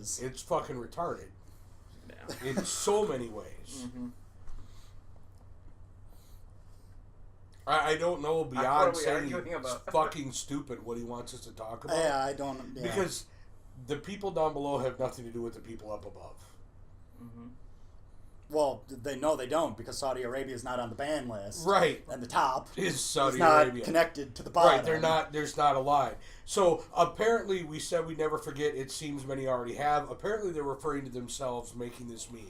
is. It's fucking retarded. Yeah. In so many ways. Mm-hmm. I don't know beyond saying arguing it's about? fucking stupid what he wants us to talk about. Yeah, I don't... Yeah. Because the people down below have nothing to do with the people up above. Mm-hmm. Well, they know they don't because Saudi Arabia is not on the ban list. Right. And the top is Saudi is not Arabia. connected to the bottom. Right, they're not. There's not a line. So apparently, we said we never forget. It seems many already have. Apparently, they're referring to themselves making this meme.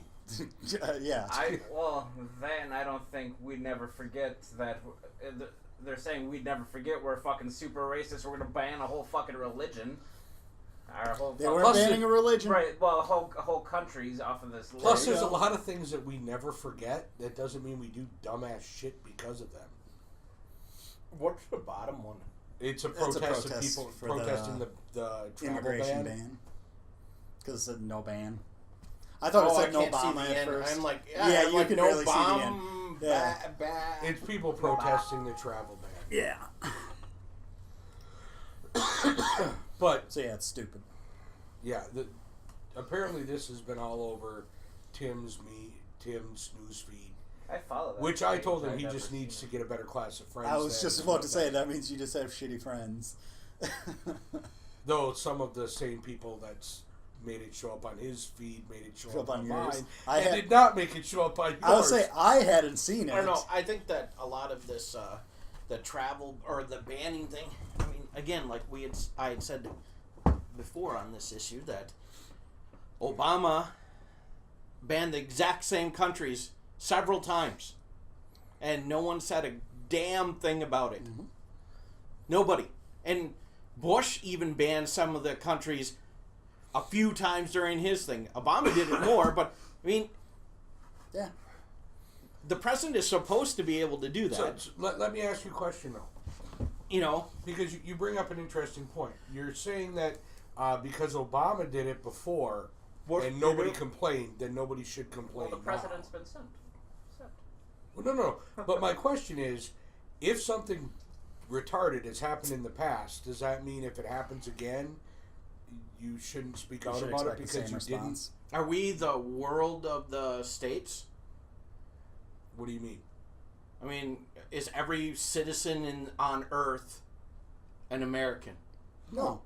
Yeah. Then I don't think we'd never forget that. They're saying we'd never forget we're fucking super racist. We're gonna ban a whole fucking religion. They weren't banning a religion. Right, well, whole countries off of this list. Plus, there's a lot of things that we never forget. That doesn't mean we do dumbass shit because of them. What's the bottom one? It's a protest of people protesting the travel immigration ban. Because it said no ban. I thought it said no bomb at first. I'm like, yeah, you like, can no barely bomb, see the end. Yeah. It's people protesting the travel ban. Yeah. But So yeah, it's stupid. yeah, apparently this has been all over Tim's newsfeed. I follow that. Which I page. told him I've he never just needs to seen get a better class of friends. I was just about to say, that means you just have shitty friends. Though some of the same people that's made it show up on his feed made it show up on yours. mine. Did not make it show up on yours. I would say I hadn't seen it. I don't know. I think that a lot of this, the travel or the banning thing. I mean, again, like I had said before on this issue that Obama banned the exact same countries several times, and no one said a damn thing about it. Mm-hmm. Nobody. And Bush even banned some of the countries a few times during his thing. Obama did it more, but I mean, yeah, the president is supposed to be able to do that. So let me ask you a question though. You know, because you bring up an interesting point. You're saying that because Obama did it before and nobody complained, then nobody should complain. Well, the president's been sent. Well, no. But my question is, if something retarded has happened in the past, does that mean if it happens again, you shouldn't speak out about it because you didn't? Are we the world of the states? What do you mean? I mean, is every citizen on Earth an American? No.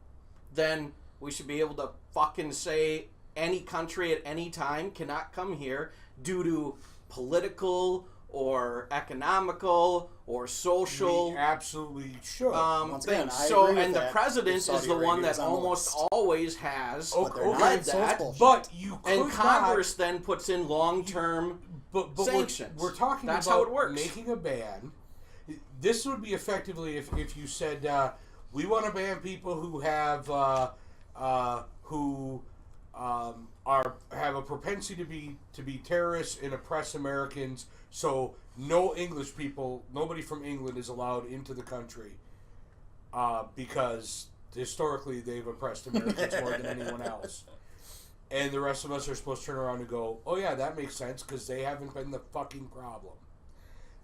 Then we should be able to fucking say any country at any time cannot come here due to political or economical or social. We absolutely should. Again, so, and the president is the one that almost always has led that. But you could and Congress then puts in long-term sanctions. We're talking That's about how it works. Making a ban. This would be effectively if you said we want to ban people who have have a propensity to be terrorists and oppress Americans. So no English people, nobody from England is allowed into the country because historically they've oppressed Americans more than anyone else. And the rest of us are supposed to turn around and go, oh yeah, that makes sense because they haven't been the fucking problem.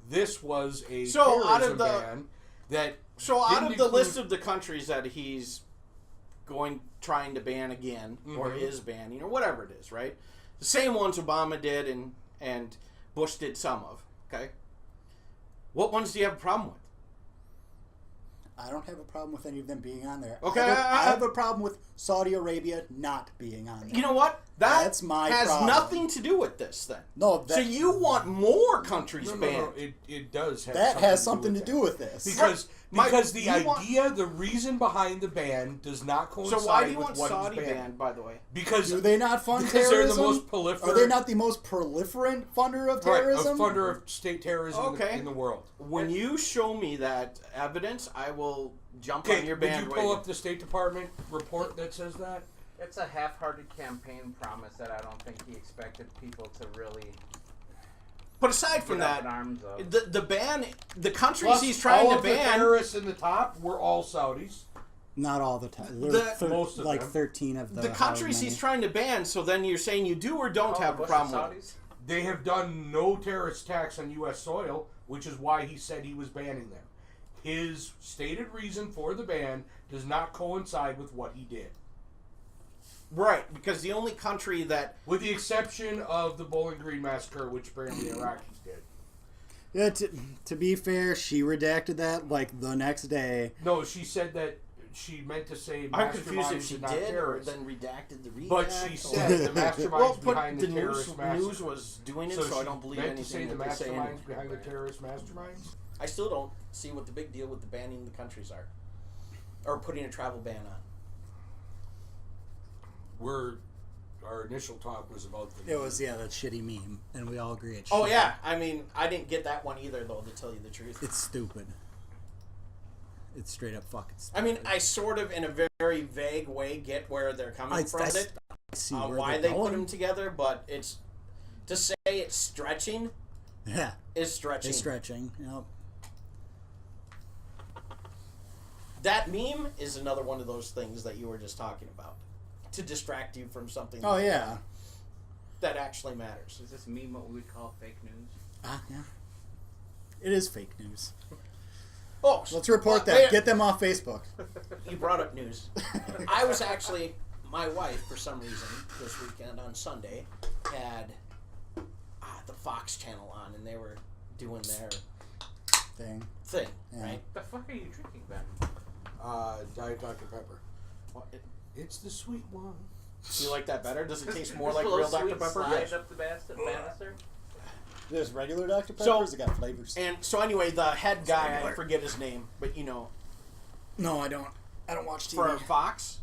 This was a terrorism ban that. So out of the list of the countries that he's trying to ban again, or is banning, or whatever it is, right? The same ones Obama did and Bush did some of, okay? What ones do you have a problem with? I don't have a problem with any of them being on there. Okay, I have a problem with Saudi Arabia not being on there. You know what? That's my has problem. nothing to do with this then. No, so you want more countries banned? No, it does have that has something to do with this. Because the idea, the reason behind the ban does not coincide with what So why do you want Saudi banned, by the way? Because do they not fund terrorism? They're the most proliferate. Are they not the most proliferant funder of terrorism? Right, a funder of state terrorism in the world. When you show me that evidence, I will jump on your bandwagon. Did you pull up the State Department report that says that? It's a half-hearted campaign promise that I don't think he expected people to really. But aside from that, the ban, the countries Plus, he's trying to ban, the terrorists in the top were all Saudis. Not all the time. Most of like them. 13 of the countries he's trying to ban. So then you're saying you do or don't have a problem with it. They have done no terrorist attacks on U.S. soil, which is why he said he was banning them. His stated reason for the ban does not coincide with what he did. Right, because the only country that... With the exception of the Bowling Green Massacre, which apparently the Iraqis did. Yeah, to be fair, she redacted that like the next day. No, she said that she meant to say I'm confused if masterminds she and not did or terrorists. then redacted the redact. But she said the masterminds behind the terrorist massacre. News was doing it, so I don't believe anything to say the that they say. masterminds behind the terrorist masterminds? I still don't see what the big deal with the banning the countries are. Or putting a travel ban on. Our initial talk was about the... It was, that shitty meme, and we all agree it's Oh, shitty. yeah. I mean, I didn't get that one either, though, to tell you the truth. It's stupid. It's straight up fucking stupid. I mean, I sort of, in a very vague way, get where they're coming from it. I see where why they're they going. put them together, but it's... To say it's stretching is stretching. It's stretching, yep. That meme is another one of those things that you were just talking about. To distract you from something Oh, yeah. that actually matters. Is this meme what we would call fake news? Yeah. It is fake news. Oh, Let's report that. Get them off Facebook. You brought up news. I was actually, my wife, for some reason, this weekend on Sunday, had the Fox channel on, and they were doing their Thing. Yeah. right? The fuck are you drinking, Ben? Diet Dr. Pepper. Well, It's the sweet one. you like that better? Does it taste more Just like a little real Dr. sweet Pepper? slide Yes. up the banister? There's regular Dr. Peppers. So- They got flavors. And so anyway, the head guy, I forget his name, but you know, No, I don't. I don't watch TV. for Fox.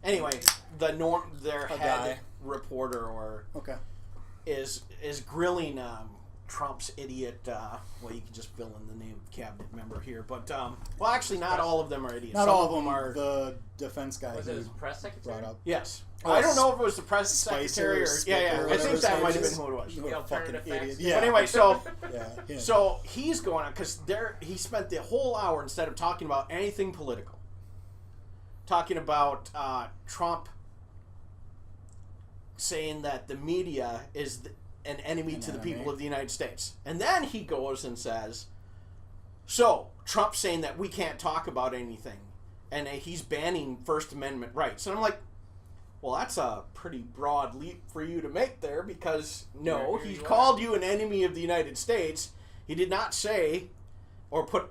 Anyway, their A head guy. reporter Okay. is grilling Trump's idiot. Well, you can just fill in the name of cabinet member here, but well, actually, not all of them are idiots. Not Some all of them are. The defense guy Was who it his press secretary? brought up. Yes, Oh, I don't know if it was the press Spicer secretary or or Spicker yeah. or I think whatever that his might have name been is. who it was. You The fucking alternative idiot. facts. Yeah. But anyway, so Yeah. so he's going on because he spent the whole hour instead of talking about anything political, talking about Trump saying that the media is an enemy to the people of the United States. And then he goes and says, so, Trump's saying that we can't talk about anything. And he's banning First Amendment rights. And I'm like, well, that's a pretty broad leap for you to make there because, no, Here he you called you an enemy of the United States. He did not say or put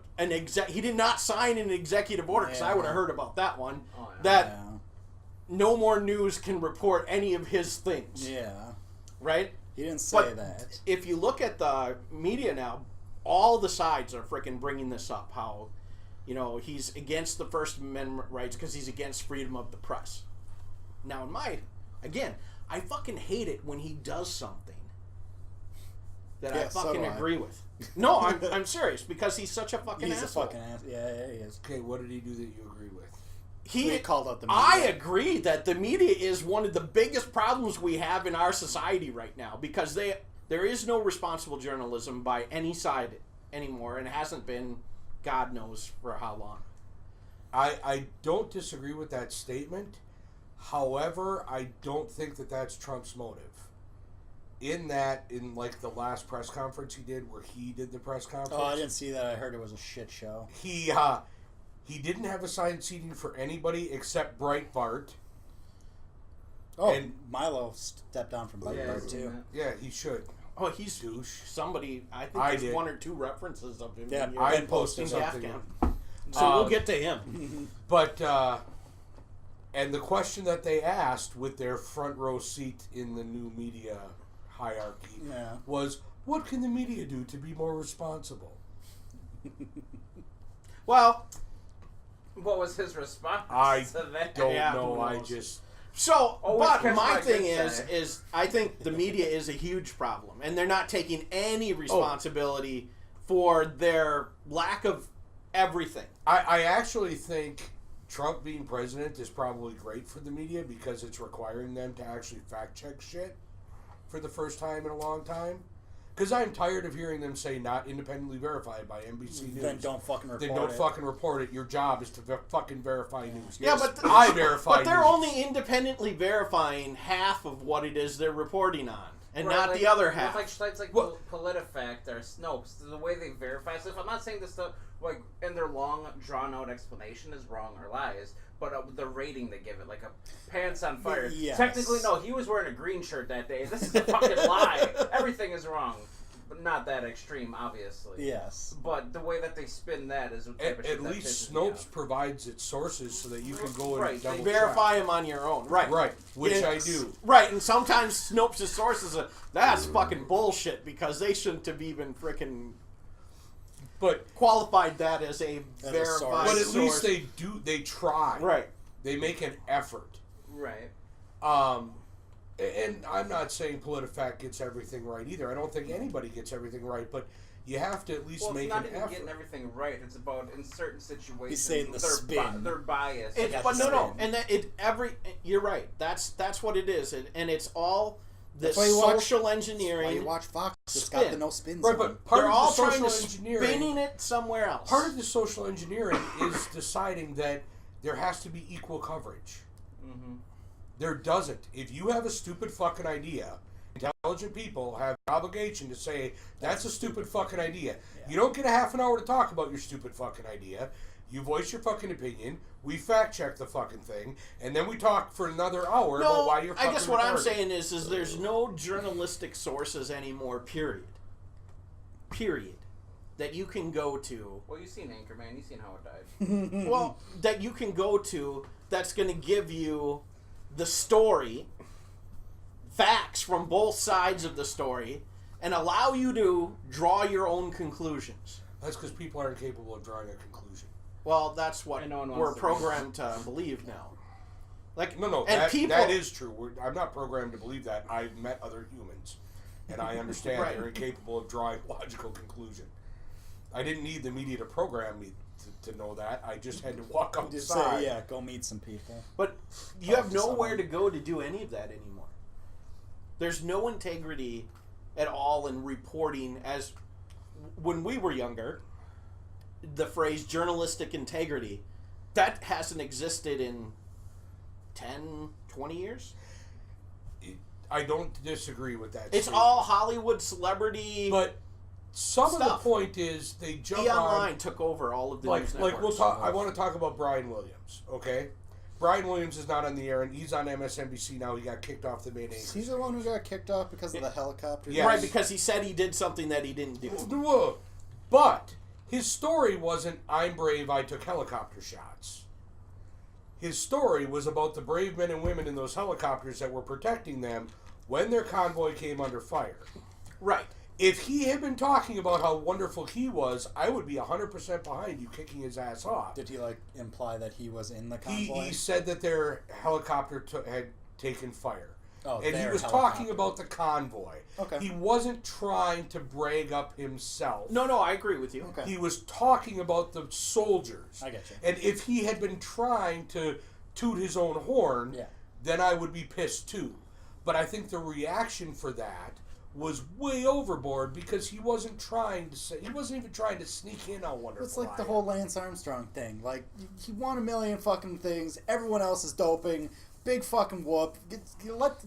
he did not sign an executive order, because I would have heard about that one, that no more news can report any of his things. Yeah. Right? He didn't say that. If you look at the media now, all the sides are freaking bringing this up. How, you know, he's against the First Amendment rights because he's against freedom of the press. Now, I fucking hate it when he does something that I fucking agree with. No, I'm serious, because he's such a fucking asshole. He's a fucking ass. Yeah, he is. Okay, what did he do that you agree with? He called out the media. I agree that the media is one of the biggest problems we have in our society right now, because there is no responsible journalism by any side anymore, and it hasn't been God knows for how long. I don't disagree with that statement. However, I don't think that that's Trump's motive. In like the last press conference he did, where he did the press conference. Oh, I didn't see that. I heard it was a shit show. He didn't have assigned seating for anybody except Breitbart. Oh, and Milo stepped down from Breitbart too. Yeah, he should. Oh, he's douche. Somebody, I think there's one or two references of him. Yeah, I posted something. GAFCON. So we'll get to him. But and the question that they asked with their front row seat in the new media hierarchy was, what can the media do to be more responsible? Well, what was his response I to that? don't know. I just... So, but catch my my thing good side. is I think the media is a huge problem, and they're not taking any responsibility for their lack of everything. I actually think Trump being president is probably great for the media, because it's requiring them to actually fact check shit for the first time in a long time. Because I'm tired of hearing them say not independently verified by NBC News. Then don't fucking report Then don't fucking report it. Your job is to fucking verify news. Yeah, but I verify but they're news. only independently verifying half of what it is they're reporting on. and not the other half. It's like PolitiFact or Snopes. The way they verify stuff. I'm not saying this stuff like in their long, drawn-out explanation is wrong or lies, but the rating they give it, like a pants on fire. Yes. Technically, no, he was wearing a green shirt that day. This is a fucking lie. Everything is wrong. But not that extreme, obviously. Yes. But the way that they spin that is at least Snopes provides its sources so that you can go and double verify them on your own. Right, which I do. Right, and sometimes Snopes' sources that's fucking bullshit because they shouldn't have even freaking qualified that as a verified. But at least they try. Right. They make an effort. Right. And I'm not saying PolitiFact gets everything right either. I don't think anybody gets everything right, but you have to at least make an effort. It's not even getting everything right. It's about in certain situations. He's saying the spin. They're biased. You're right. That's what it is, and it's all this social engineering. Why you watch Fox? It's got the no spin right, zone. but part They're of all the social trying to engineering, spinning it somewhere else. Part of the social engineering is deciding that there has to be equal coverage. Mm-hmm. There doesn't. If you have a stupid fucking idea, intelligent people have an obligation to say, that's a stupid fucking idea. Yeah. You don't get a half an hour to talk about your stupid fucking idea. You voice your fucking opinion. We fact check the fucking thing. And then we talk for another hour about why you're fucking I guess what retarded. I'm saying is there's no journalistic sources anymore, period. Period. That you can go to. Well, you've seen Anchorman. You've seen how it died. Well, that you can go to that's going to give you the story, facts from both sides of the story, and allow you to draw your own conclusions. That's because people aren't capable of drawing a conclusion. Well, that's what we're programmed to believe now. That is true. I'm not programmed to believe that. I've met other humans, and I understand they're incapable of drawing a logical conclusion. I didn't need the media to program me to know that. I just had to walk outside. Just say, go meet some people. But you have nowhere to go to do any of that anymore. There's no integrity at all in reporting. As when we were younger, the phrase journalistic integrity, that hasn't existed in 10, 20 years. I don't disagree with that. It's all Hollywood celebrity. But some of the point is they jump on. Online took over all of the news networks. We'll talk. I want to talk about Brian Williams. Okay, Brian Williams is not on the air, and he's on MSNBC now. He got kicked off the main anchor. He's the one who got kicked off because of the helicopter. Yes. Right, because he said he did something that he didn't do. But his story wasn't "I'm brave, I took helicopter shots." His story was about the brave men and women in those helicopters that were protecting them when their convoy came under fire. Right. If he had been talking about how wonderful he was, I would be 100% behind you kicking his ass off. Did he imply that he was in the convoy? He said that their helicopter had taken fire. Oh, and he was talking about the convoy. Okay. He wasn't trying to brag up himself. No, I agree with you. Okay. He was talking about the soldiers. I get you. And if he had been trying to toot his own horn, then I would be pissed too. But I think the reaction for that was way overboard because he wasn't even trying to sneak in on wonderful. It's like the whole Lance Armstrong thing. Like, he won a million fucking things. Everyone else is doping. Big fucking whoop.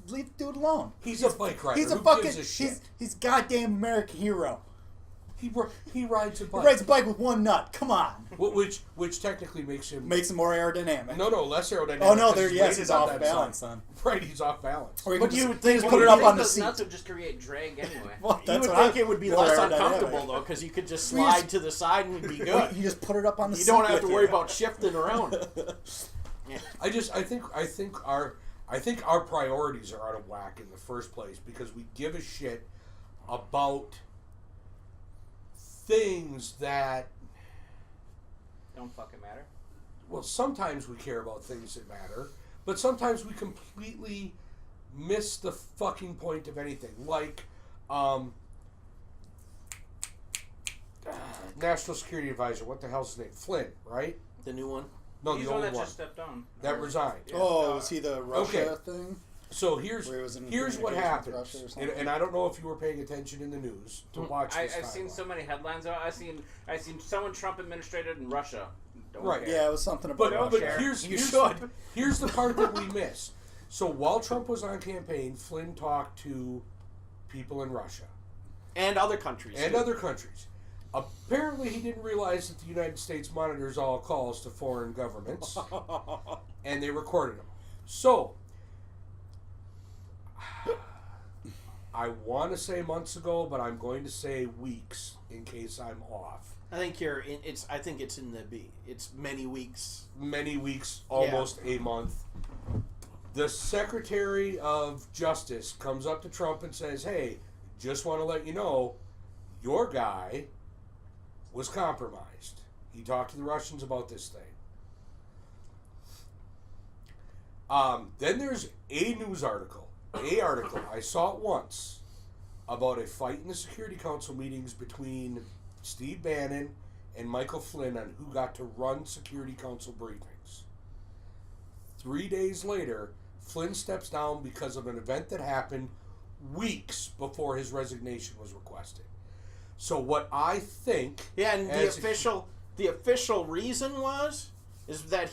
Leave the dude alone. He's a bike rider. He's a fucking. He's goddamn American hero. He rides a bike. He rides a bike with one nut. Come on. Which technically makes him more aerodynamic. No, less aerodynamic. Oh no, he's off balance then. Right, he's off balance. Or you would just put it up on the seat. Nuts would just create drag anyway. Well, you would think it would be less uncomfortable though, because you could just slide to the side and be good. You just put it up on the seat. You don't have to worry about shifting around. Yeah. I think our priorities are out of whack in the first place because we give a shit about things that don't fucking matter. Well, sometimes we care about things that matter, but sometimes we completely miss the fucking point of anything. Like, National Security Advisor, what the hell's his name? Flynn, right? The new one? No, he's the old one. That just stepped down. That resigned. Yeah. Oh, was he the Russia thing? So here's what happens, and I don't know if you were paying attention in the news to watch this. I've seen so many headlines. I've seen someone Trump administrated in Russia. Right? Yeah, it was something about But Russia. here's the part that we miss. So while Trump was on campaign, Flynn talked to people in Russia. And other countries. Apparently, he didn't realize that the United States monitors all calls to foreign governments, and they recorded them. So, I want to say months ago, but I'm going to say weeks in case I'm off. I think it's in the B. It's many weeks. Many weeks, almost a month. The Secretary of Justice comes up to Trump and says, "Hey, just want to let you know, your guy was compromised. He talked to the Russians about this thing." Then there's a news article. I saw it once, about a fight in the Security Council meetings between Steve Bannon and Michael Flynn on who got to run Security Council briefings. 3 days later, Flynn steps down because of an event that happened weeks before his resignation was requested. So what I think... Yeah, and the official reason is that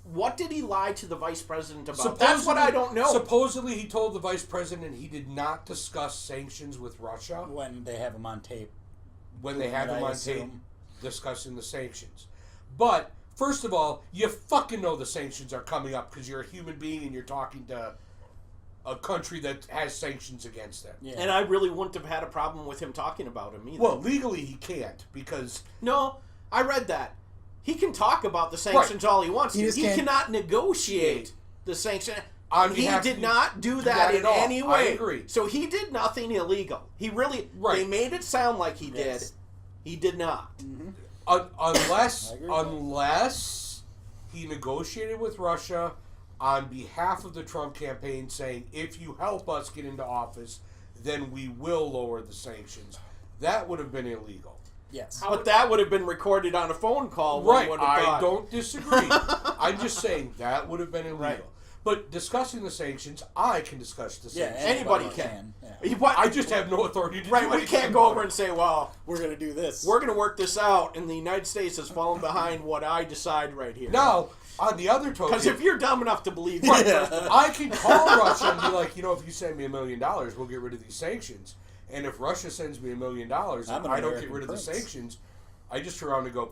what did he lie to the vice president about? That's what I don't know. Supposedly he told the vice president he did not discuss sanctions with Russia. When they have him on tape. When they have him on tape discussing the sanctions. But, first of all, you fucking know the sanctions are coming up because you're a human being and you're talking to a country that has sanctions against them. Yeah. And I really wouldn't have had a problem with him talking about him either. Well, legally he can't because... No, I read that. He can talk about the sanctions all he wants. He cannot negotiate the sanctions. He did not do that in any way. I agree. So he did nothing illegal. He really... Right. They made it sound like he did. He did not. Mm-hmm. Unless he negotiated with Russia on behalf of the Trump campaign saying, if you help us get into office, then we will lower the sanctions. That would have been illegal. Yes. But that would have been recorded on a phone call. Right. I don't disagree. I'm just saying that would have been illegal. Right. But discussing the sanctions, I can discuss the sanctions. Yeah, anybody can. Yeah. I just have no authority to do it. We can't go over and say, well, we're going to do this. We're going to work this out, and the United States has fallen behind what I decide right here. Now, on the other token... Because if you're dumb enough to believe that... I can call Russia and be like, if you send me $1 million, we'll get rid of these sanctions. And if Russia sends me $1 million and I don't get rid of the sanctions, I just turn around and go,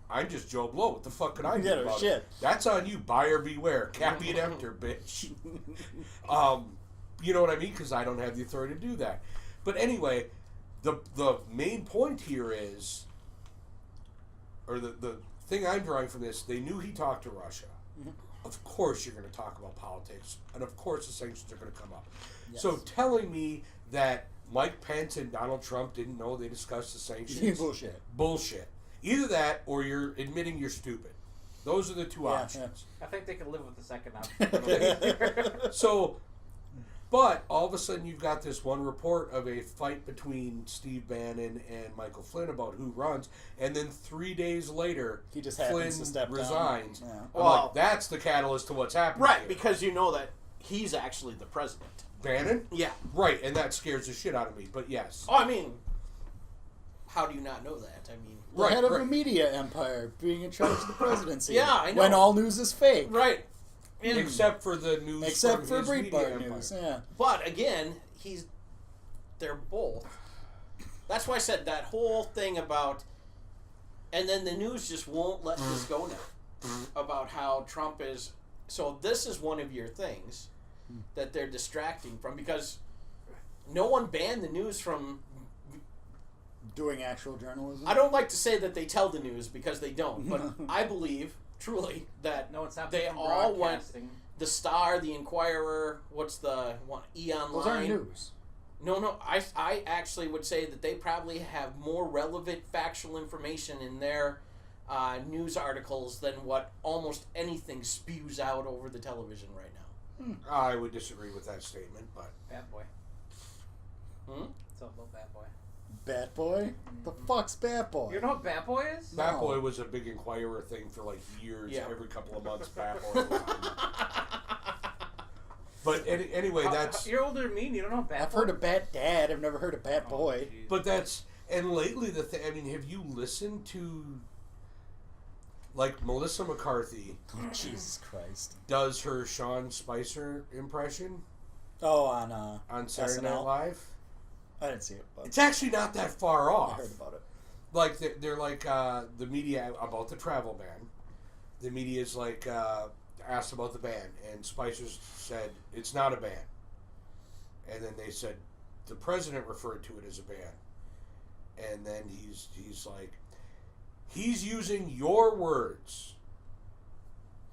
I'm just Joe Blow. What the fuck can I do about it? That's on you. Buyer beware. Caveat emptor, bitch. You know what I mean? Because I don't have the authority to do that. But anyway, the main point here is, or the thing I'm drawing from this, they knew he talked to Russia. Mm-hmm. Of course you're going to talk about politics. And of course the sanctions are going to come up. Yes. So telling me that Mike Pence and Donald Trump didn't know they discussed the sanctions? Bullshit. Either that or you're admitting you're stupid. Those are the two options. I think they can live with the second option. So, but all of a sudden you've got this one report of a fight between Steve Bannon and Michael Flynn about who runs, and then 3 days later, he just Flynn to step resigns. Down. Yeah. Well, that's the catalyst to what's happening. Right, here. Because you know that he's actually the president. Bannon? Yeah. Right, and that scares the shit out of me, but yes. Oh, I mean, how do you not know that? I mean... The head of a media empire being in charge of the presidency. Yeah, I know. When all news is fake. Right. Except for the news. Except for Breitbart news, yeah. But again, they're both. That's why I said that whole thing about, and then the news just won't let this go now, about how Trump is. So this is one of your things that they're distracting from, because no one banned the news from doing actual journalism. I don't like to say that they tell the news, because they don't, but I believe truly that they all went. The Star, the Inquirer, what's the one? E-Online. Those aren't news. No. I actually would say that they probably have more relevant factual information in their news articles than what almost anything spews out over the television right now. I would disagree with that statement, but... Bad Boy. It's all about Bad Boy. Bat Boy? The fuck's Bat Boy? You know what Bat Boy is? Bat Boy was a big Inquirer thing for like years. Yeah. Every couple of months, Bat Boy was But anyway, that's... You're older than me and you don't know Bat Boy? I've heard of Bat Dad. I've never heard of Bat Boy. Geez. But that's... And lately, I mean, have you listened to... Like, Melissa McCarthy... Jesus Christ. Does her Sean Spicer impression? Oh, on Saturday SNL? Night Live? I didn't see it, but It's actually not that far I off. heard about it. Like, they're like, the media about the travel ban. The media's like, asked about the ban, and Spicer said, it's not a ban. And then they said, the president referred to it as a ban. And then he's like, he's using your words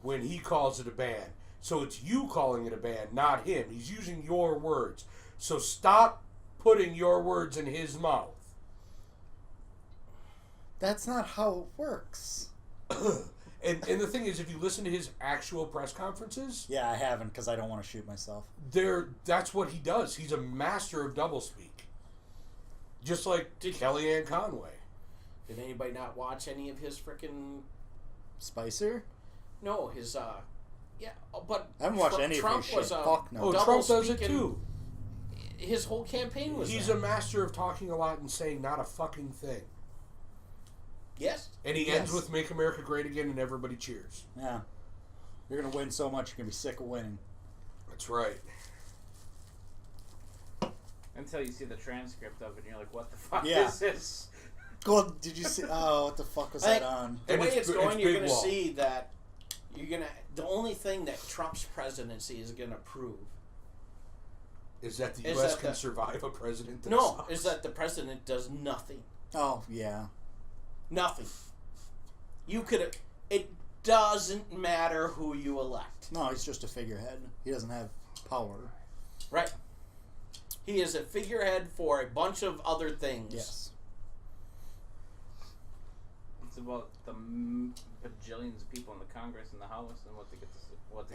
when he calls it a ban. So it's you calling it a ban, not him. He's using your words. So stop putting your words in his mouth. That's not how it works. And the thing is, if you listen to his actual press conferences, Yeah, I haven't because I don't want to shoot myself. that's what he does. He's a master of doublespeak. Just like Kellyanne Conway. Did anybody not watch any of his frickin'... Spicer? No, his, yeah, but... I haven't watched any Trump of his was shit. a Fuck no. Oh, double Trump does it speaking- too. His whole campaign was He's that. a master of talking a lot and saying not a fucking thing. Yes. And he Yes. ends with "Make America Great Again" and everybody cheers. Yeah. You're going to win so much, you're going to be sick of winning. That's right. Until you see the transcript of it, and you're like, "What the fuck Yeah. is this?" Well, did you see? Oh, what the fuck was that on? The And way it's it's going, you're big going to wall. see that the only thing that Trump's presidency is going to prove Is that the Is U.S. that can the- survive a president that no, sucks? is that the president does nothing. Oh, yeah. Nothing. You could. It doesn't matter who you elect. No, he's just a figurehead. He doesn't have power. Right. He is a figurehead for a bunch of other things. Yes. It's about the bajillions of people in the Congress and the House and what they get the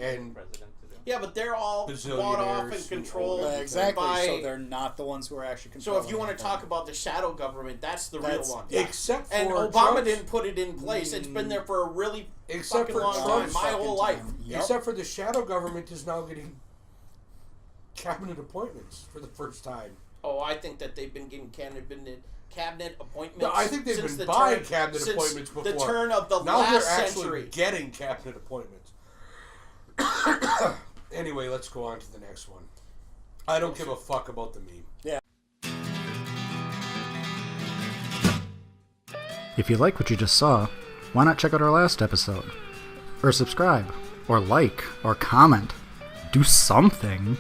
And- president to do. Yeah, but they're all bought off and Bazillionaires controlled who own Exactly. by. So they're not the ones who are actually So controlling. if you want to anything. talk about the shadow government, that's the That's- real one. Except for And Obama Trump's- didn't put it in place. It's been there for a really Except fucking for long time. Trump's My fucking whole life. time. Yep. Except for the shadow government is now getting cabinet appointments for the first time. Oh, I think that they've been getting cabinet appointments. No, I think they've since been the buying turn- cabinet since appointments before. the turn of the Now last they're actually century. getting cabinet appointments. Anyway, let's go on to the next one. I don't give a fuck about the meme. If you like what you just saw, why not check out our last episode? Or subscribe, or like, or comment. Do something.